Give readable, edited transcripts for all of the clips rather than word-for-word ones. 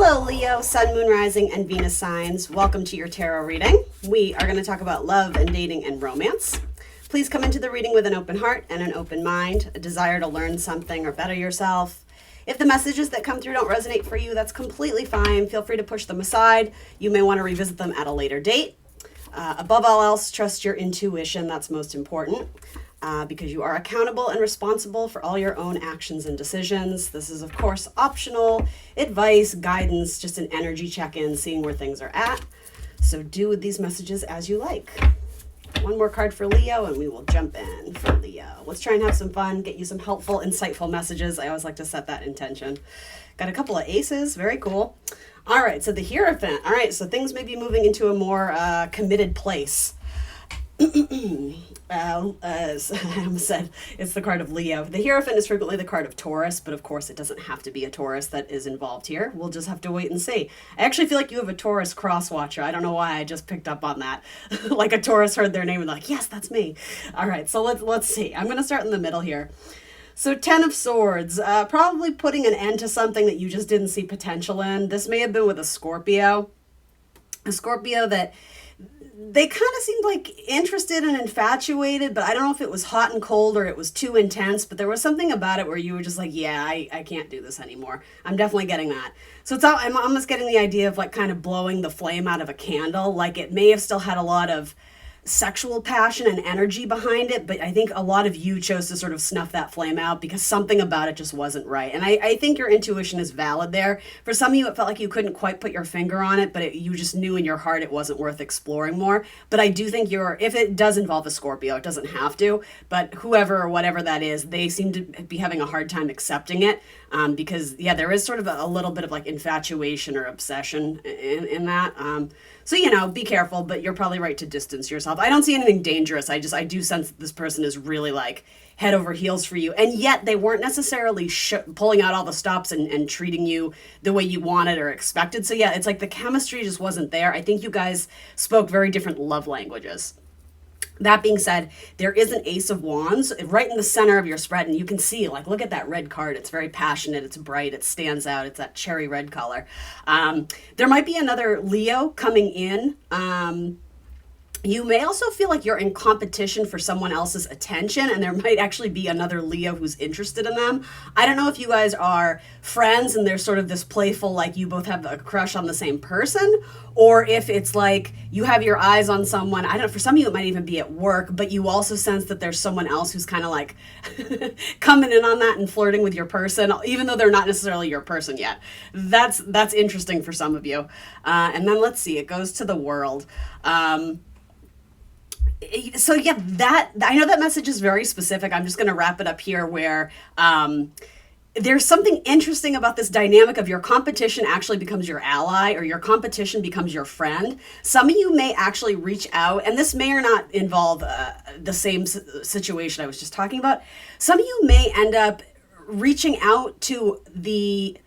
Hello, Leo, Sun, Moon, Rising, and Venus signs. Welcome to your tarot reading. We are going to talk about love and dating and romance. Please come into the reading with an open heart and an open mind, a desire to learn something or better yourself. If the messages that come through don't resonate for you, that's completely fine. Feel free to push them aside. You may want to revisit them at a later date. Above all else, trust your intuition. That's most important. Because you are accountable and responsible for all your own actions and decisions. This is, of course, optional advice, guidance, just an energy check-in, seeing where things are at. So do with these messages as you like. One more card for Leo, and we will jump in for Leo. Let's try and have some fun, get you some helpful, insightful messages. I always like to set that intention. Got a couple of aces. Very cool. All right, so the Hierophant. All right, so things may be moving into a more committed place. As I almost said, it's the card of Leo. The Hierophant is frequently the card of Taurus, but of course it doesn't have to be a Taurus that is involved here. We'll just have to wait and see. I actually feel like you have a Taurus cross watcher. I don't know why, I just picked up on that. Like a Taurus heard their name and like, yes, that's me. All right, so let's see. I'm going to start in the middle here. So 10 of Swords, probably putting an end to something that you just didn't see potential in. This may have been with a Scorpio that they kind of seemed like interested and infatuated, but I don't know if it was hot and cold or it was too intense, but there was something about it where you were just like, yeah, I can't do this anymore. I'm definitely getting that. So I'm almost getting the idea of like kind of blowing the flame out of a candle. Like it may have still had a lot of sexual passion and energy behind it, but I think a lot of you chose to sort of snuff that flame out because something about it just wasn't right. And I think your intuition is valid there. For some of you, it felt like you couldn't quite put your finger on it, but you just knew in your heart it wasn't worth exploring more. But I do think if it does involve a Scorpio, it doesn't have to, but whoever or whatever that is, they seem to be having a hard time accepting it because, yeah, there is sort of a little bit of like infatuation or obsession in that. So, be careful, but you're probably right to distance yourself. I don't see anything dangerous. I do sense that this person is really like head over heels for you. And yet they weren't necessarily pulling out all the stops and treating you the way you wanted or expected. So yeah, it's like the chemistry just wasn't there. I think you guys spoke very different love languages. That being said, there is an Ace of Wands right in the center of your spread, and you can see, like, look at that red card. It's very passionate, it's bright, it stands out, it's that cherry red color. There might be another Leo coming in. You may also feel like you're in competition for someone else's attention, and there might actually be another Leo who's interested in them. I don't know if you guys are friends and there's sort of this playful, like you both have a crush on the same person, or if it's like you have your eyes on someone. I don't know, for some of you it might even be at work, but you also sense that there's someone else who's kind of like coming in on that and flirting with your person, even though they're not necessarily your person yet. That's interesting for some of you. And then let's see, it goes to the World. So yeah, I know that message is very specific. I'm just going to wrap it up here where there's something interesting about this dynamic of your competition actually becomes your ally or your competition becomes your friend. Some of you may actually reach out, and this may or not involve the same situation I was just talking about. Some of you may end up reaching out to the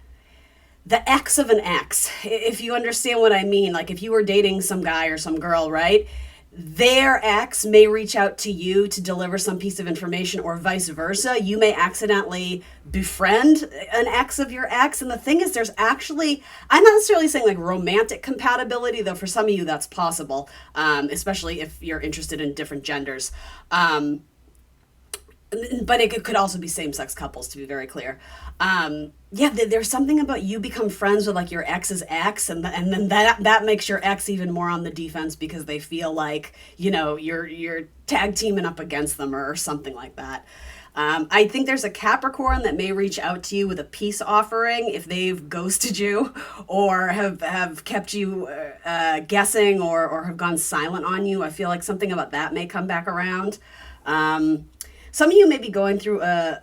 ex of an ex, if you understand what I mean. Like if you were dating some guy or some girl, right? Their ex may reach out to you to deliver some piece of information or vice versa. You may accidentally befriend an ex of your ex. And the thing is, there's actually, I'm not necessarily saying like romantic compatibility, though for some of you that's possible, especially if you're interested in different genders. But it could also be same-sex couples, to be very clear. Yeah, there's something about you become friends with like your ex's ex, and then that makes your ex even more on the defense because they feel like, you're tag teaming up against them or something like that. I think there's a Capricorn that may reach out to you with a peace offering if they've ghosted you or have kept you guessing or have gone silent on you. I feel like something about that may come back around. Some of you may be going through a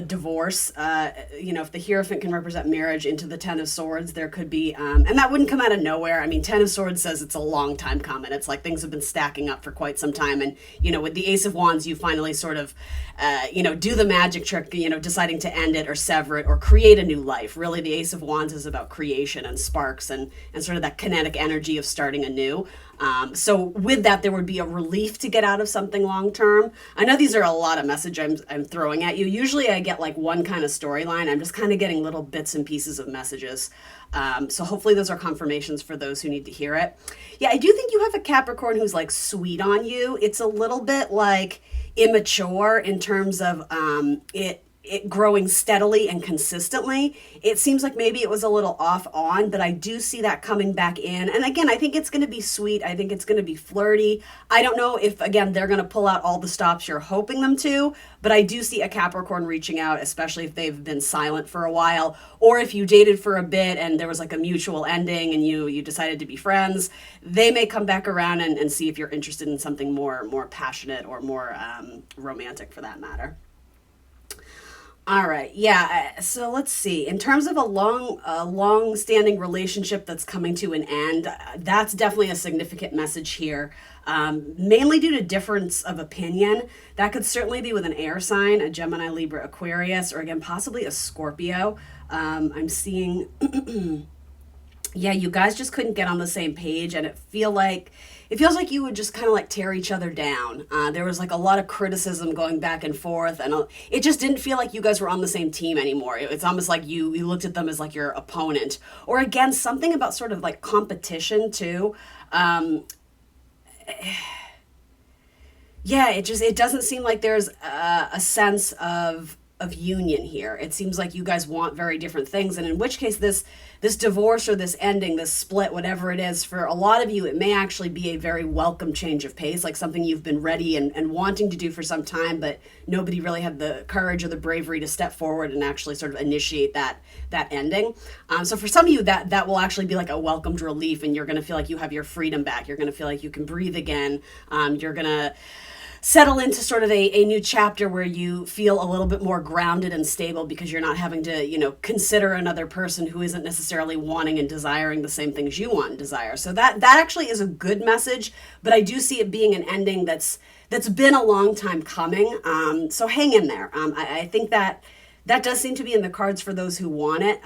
divorce. If the Hierophant can represent marriage into the Ten of Swords, there could be, and that wouldn't come out of nowhere. I mean, Ten of Swords says it's a long time coming. It's like things have been stacking up for quite some time. And, with the Ace of Wands, you finally sort of, do the magic trick, deciding to end it or sever it or create a new life. Really, the Ace of Wands is about creation and sparks and sort of that kinetic energy of starting anew. So with that, there would be a relief to get out of something long term. I know these are a lot a message I'm throwing at you. Usually I get like one kind of storyline. I'm just kind of getting little bits and pieces of messages. So hopefully those are confirmations for those who need to hear it. Yeah, I do think you have a Capricorn who's like sweet on you. It's a little bit like immature in terms of it growing steadily and consistently. It seems like maybe it was a little off on, but I do see that coming back in. And again, I think it's going to be sweet. I think it's going to be flirty. I don't know if, again, they're going to pull out all the stops you're hoping them to, but I do see a Capricorn reaching out, especially if they've been silent for a while, or if you dated for a bit and there was like a mutual ending and you decided to be friends. They may come back around and see if you're interested in something more passionate or more romantic for that matter. All right. Yeah. So let's see. In terms of a long-standing relationship that's coming to an end, that's definitely a significant message here. Mainly due to difference of opinion. That could certainly be with an air sign, a Gemini, Libra, Aquarius, or again, possibly a Scorpio. I'm seeing, yeah, you guys just couldn't get on the same page, and it feels like you would just kind of like tear each other down. There was like a lot of criticism going back and forth, and it just didn't feel like you guys were on the same team anymore. It's almost like you looked at them as like your opponent, or again, something about sort of like competition too. Yeah, it doesn't seem like there's a sense of union here. It seems like you guys want very different things, and in which case this divorce or this ending, this split, whatever it is, for a lot of you, it may actually be a very welcome change of pace, like something you've been ready and wanting to do for some time, but nobody really had the courage or the bravery to step forward and actually sort of initiate that ending. So for some of you, that will actually be like a welcomed relief, and you're going to feel like you have your freedom back. You're going to feel like you can breathe again. You're going to settle into sort of a new chapter where you feel a little bit more grounded and stable because you're not having to, consider another person who isn't necessarily wanting and desiring the same things you want and desire. So that actually is a good message, but I do see it being an ending that's been a long time coming. So hang in there. I think that does seem to be in the cards for those who want it.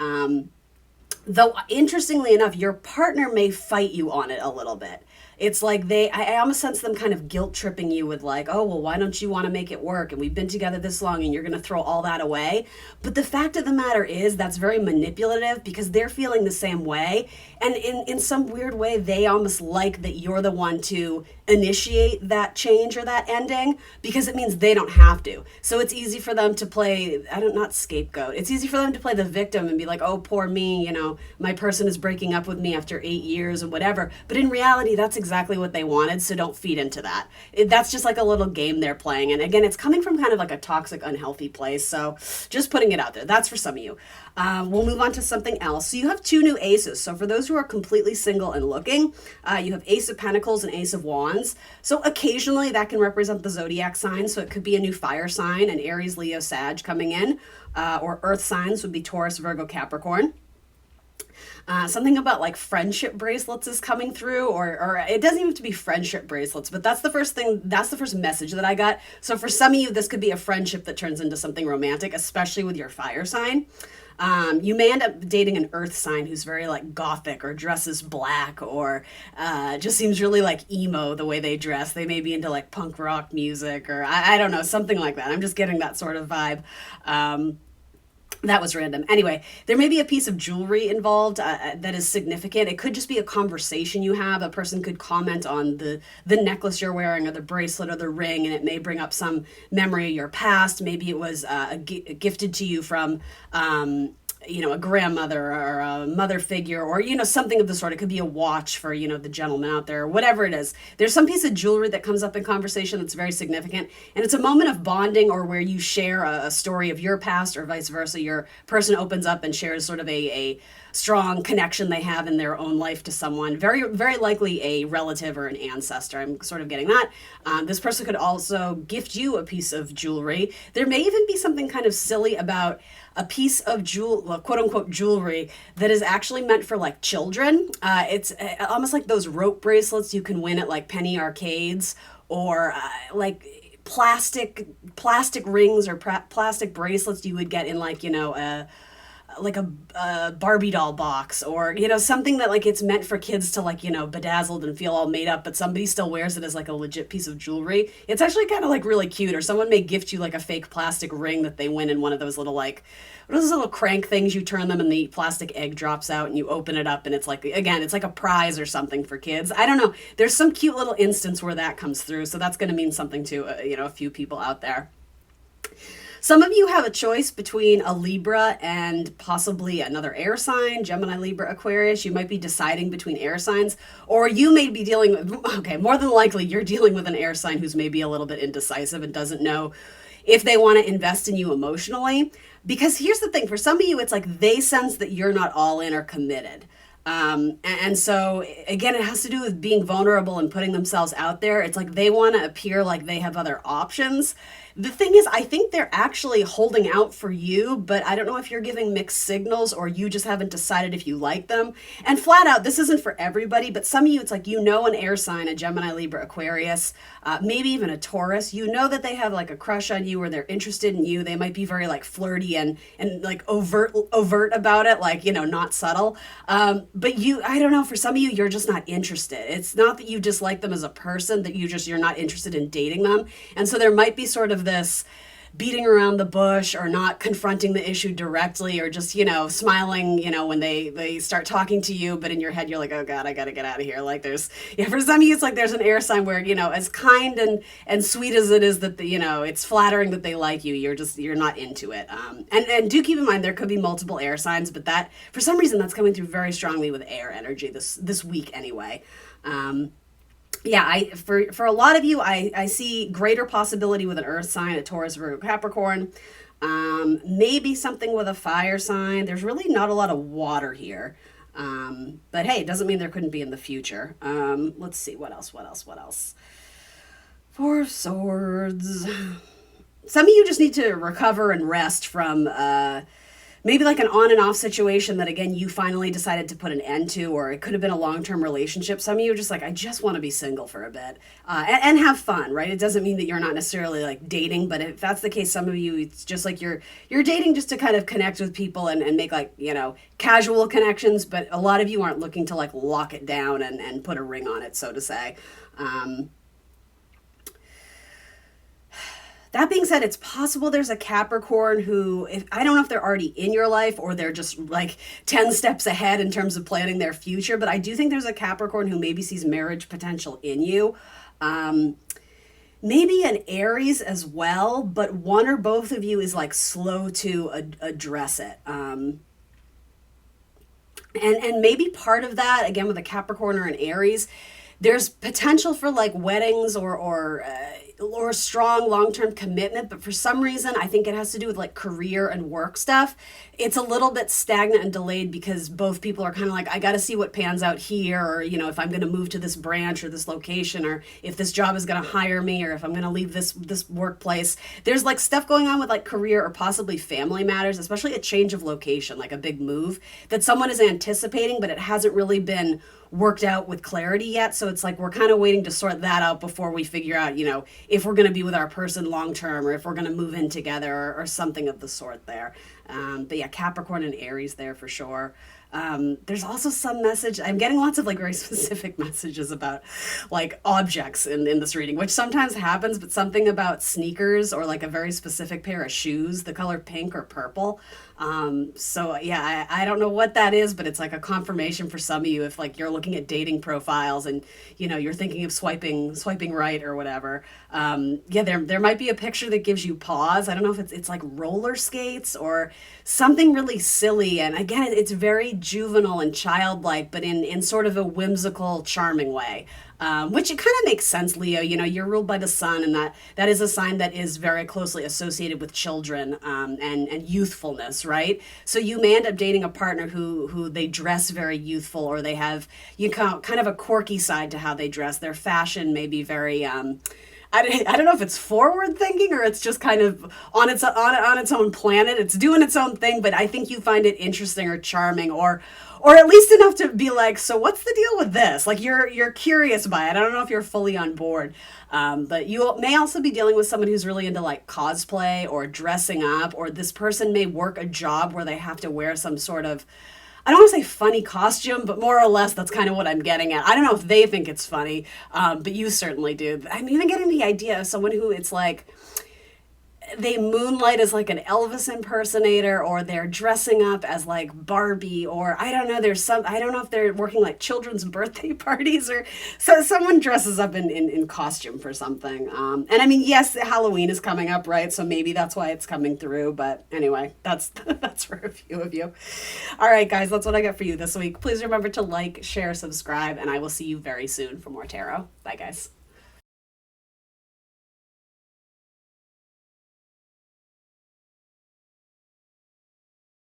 Though, interestingly enough, your partner may fight you on it a little bit. It's like I almost sense them kind of guilt tripping you with like, oh, well, why don't you want to make it work? And we've been together this long and you're going to throw all that away. But the fact of the matter is that's very manipulative because they're feeling the same way. And in some weird way, they almost like that you're the one to initiate that change or that ending because it means they don't have to. So it's easy for them to play, not scapegoat. It's easy for them to play the victim and be like, oh, poor me, my person is breaking up with me after 8 years or whatever. But in reality, that's exactly what they wanted, so don't feed into that. That's just like a little game they're playing. And again, it's coming from kind of like a toxic, unhealthy place. So just putting it out there. That's for some of you. We'll move on to something else. So you have 2 new aces. So for those who are completely single and looking, you have Ace of Pentacles and Ace of Wands. So occasionally that can represent the zodiac sign. So it could be a new fire sign, an Aries, Leo, Sag coming in, or earth signs would be Taurus, Virgo, Capricorn. Something about like friendship bracelets is coming through, or it doesn't even have to be friendship bracelets, but that's the first message that I got. So for some of you, this could be a friendship that turns into something romantic, especially with your fire sign. You may end up dating an earth sign who's very like gothic or dresses black or just seems really like emo the way they dress. They may be into like punk rock music or I don't know, something like that. I'm just getting that sort of vibe. That was random. Anyway, there may be a piece of jewelry involved that is significant. It could just be a conversation you have. A person could comment on the necklace you're wearing or the bracelet or the ring, and it may bring up some memory of your past. Maybe it was gifted to you from a grandmother or a mother figure or, something of the sort. It could be a watch for, the gentleman out there, whatever it is. There's some piece of jewelry that comes up in conversation that's very significant. And it's a moment of bonding or where you share a story of your past or vice versa. Your person opens up and shares sort of a strong connection they have in their own life to someone, very, very likely a relative or an ancestor. I'm sort of getting that. This person could also gift you a piece of jewelry. There may even be something kind of silly about a piece of quote unquote jewelry that is actually meant for like children. It's almost like those rope bracelets you can win at like penny arcades or like plastic rings or plastic bracelets you would get in like, a Barbie doll box, or something that like it's meant for kids to like bedazzled and feel all made up, but somebody still wears it as like a legit piece of jewelry. It's actually kind of like really cute. Or someone may gift you like a fake plastic ring that they win in one of those little like what are those little crank things, you turn them and the plastic egg drops out and you open it up and it's like, again, it's like a prize or something for kids. I don't know, there's some cute little instance where that comes through, so that's going to mean something to a few people out there. Some of you have a choice between a Libra and possibly another air sign, Gemini, Libra, Aquarius. You might be deciding between air signs, or you may be dealing with, okay, more than likely you're dealing with an air sign who's maybe a little bit indecisive and doesn't know if they want to invest in you emotionally. Because here's the thing, for some of you, it's like they sense that you're not all in or committed. And so again, it has to do with being vulnerable and putting themselves out there. It's like they want to appear like they have other options. The thing is, I think they're actually holding out for you, but I don't know if you're giving mixed signals or you just haven't decided if you like them. And flat out, this isn't for everybody, but some of you, it's like, an air sign, a Gemini, Libra, Aquarius, maybe even a Taurus. You know that they have like a crush on you or they're interested in you. They might be very like flirty and like overt about it, like, not subtle. But I don't know, for some of you, you're just not interested. It's not that you dislike them as a person, that you're not interested in dating them. And so there might be sort of this beating around the bush or not confronting the issue directly, or just, smiling, when they start talking to you, but in your head, you're like, oh God, I got to get out of here. Like for some of you, it's like there's an air sign where, as kind and sweet as it is that, it's flattering that they like you, you're not into it. And do keep in mind, there could be multiple air signs, but that, for some reason, that's coming through very strongly with air energy this week anyway. For a lot of you, I see greater possibility with an earth sign, a Taurus, Virgo, Capricorn, maybe something with a fire sign. There's really not a lot of water here. But hey, it doesn't mean there couldn't be in the future. Let's see, what else? Four of Swords. Some of you just need to recover and rest from maybe like an on and off situation that, again, you finally decided to put an end to, or it could have been a long-term relationship. Some of you are just like, I just want to be single for a bit and have fun, right? It doesn't mean that you're not necessarily like dating, but if that's the case, some of you, it's just like you're dating just to kind of connect with people and make like, casual connections, but a lot of you aren't looking to like lock it down and put a ring on it, so to say. That being said, it's possible there's a Capricorn who, I don't know if they're already in your life or they're just like 10 steps ahead in terms of planning their future, but I do think there's a Capricorn who maybe sees marriage potential in you. Maybe an Aries as well, but one or both of you is like slow to address it. And maybe part of that, again, with a Capricorn or an Aries, there's potential for like weddings or strong long-term commitment, but for some reason, I think it has to do with like career and work stuff. It's a little bit stagnant and delayed because both people are kind of like, I got to see what pans out here, or, if I'm going to move to this branch or this location, or if this job is going to hire me, or if I'm going to leave this workplace. There's like stuff going on with like career or possibly family matters, especially a change of location, like a big move that someone is anticipating, but it hasn't really been worked out with clarity yet. So it's like we're kind of waiting to sort that out before we figure out, if we're going to be with our person long term, or if we're going to move in together, or something of the sort there. But yeah, Capricorn and Aries there for sure. There's also some message. I'm getting lots of like very specific messages about like objects in this reading, which sometimes happens, but something about sneakers or like a very specific pair of shoes, the color pink or purple. So yeah, I don't know what that is, but it's like a confirmation for some of you if like you're looking at dating profiles and you're thinking of swiping right or whatever. There might be a picture that gives you pause. I don't know if it's like roller skates or something really silly, and again, it's very juvenile and childlike, but in sort of a whimsical, charming way. Which it kind of makes sense, Leo. You're ruled by the sun, and that is a sign that is very closely associated with children and youthfulness, right? So you may end up dating a partner who they dress very youthful, or they have kind of a quirky side to how they dress. Their fashion may be very I don't know if it's forward thinking or it's just kind of on its own planet. It's doing its own thing, but I think you find it interesting or charming, or at least enough to be like, so what's the deal with this? Like you're curious by it. I don't know if you're fully on board, but you may also be dealing with someone who's really into like cosplay or dressing up, or this person may work a job where they have to wear some sort of, I don't want to say funny costume, but more or less that's kind of what I'm getting at. I don't know if they think it's funny, but you certainly do. I'm even getting the idea of someone who it's like they moonlight as like an Elvis impersonator, or they're dressing up as like Barbie, or I don't know, I don't know if they're working like children's birthday parties, or so someone dresses up in costume for something. And I mean, yes, Halloween is coming up, right? So maybe that's why it's coming through. But anyway, that's that's for a few of you. All right, guys, that's what I got for you this week. Please remember to like, share, subscribe, and I will see you very soon for more tarot. Bye, guys.